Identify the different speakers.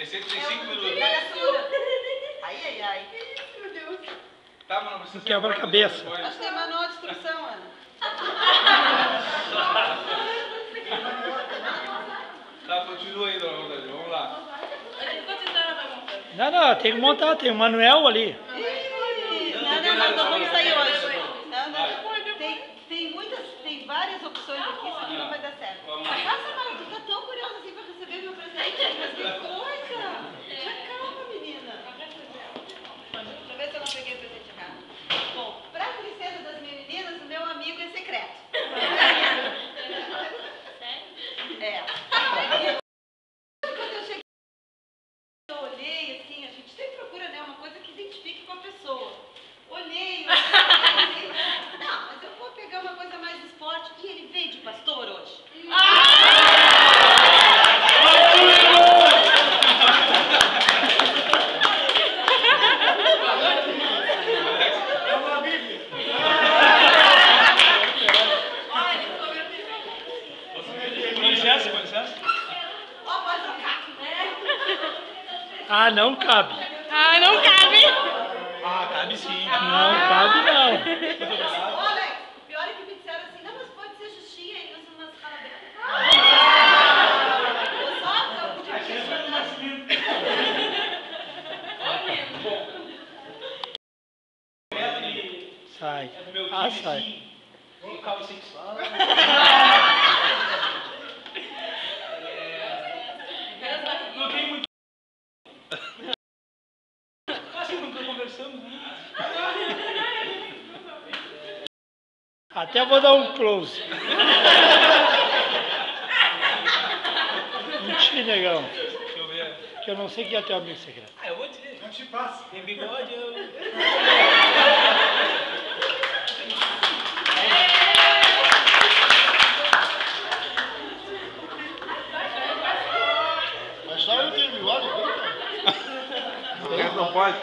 Speaker 1: Esse tem 5 minutos.
Speaker 2: Ai, ai.
Speaker 3: Meu Deus.
Speaker 1: Tá, mas não precisa ser
Speaker 4: quebra-cabeça.
Speaker 2: Acho que tem manual de instrução, Ana.
Speaker 1: Tá, continua aí, dona Rosângela. Vamos lá.
Speaker 4: Não, tem que montar, tem o manual ali.
Speaker 2: Não vamos sair hoje. Tem várias opções aqui, isso aqui não vai dar certo. Nossa, Mara, tu tá tão curiosa assim pra receber meu presente, mas que coisa! Já calma, menina. Deixa eu ver se eu não peguei o presente errado. Bom, pra tristeza das minhas meninas, o meu amigo é secreto. Sério? É. Quando eu cheguei, eu olhei assim, a gente sempre procura, né, uma coisa que identifique com a pessoa. Olhei, não, mas eu vou pegar uma coisa mais esporte. E ele veio de pastor hoje.
Speaker 3: É uma Bíblia.
Speaker 1: Com licença, com licença.
Speaker 2: Ó, pode trocar.
Speaker 4: Ah, não cabe.
Speaker 5: Ah, não cabe.
Speaker 1: Ah, cabe sim.
Speaker 4: Não cabe, não.
Speaker 2: Ô, Alex, o pior é que me disseram assim, não, mas pode ser justinha e usa umas calaveras. Eu só podia questionar.
Speaker 4: Sai.
Speaker 1: É do meu
Speaker 4: Ah,
Speaker 1: time,
Speaker 4: sai.
Speaker 1: sim. Local sexual. Não tem muito. Assim, nunca conversamos, né?
Speaker 4: Até vou dar um close. Mentira, negão.
Speaker 1: Deixa eu ver.
Speaker 4: Que eu não sei que é teu amigo secreto.
Speaker 1: Ah, eu vou dizer.
Speaker 3: Não te passa.
Speaker 1: Tem bigode, eu...
Speaker 3: Mas só eu tenho bigode,
Speaker 1: Não pode?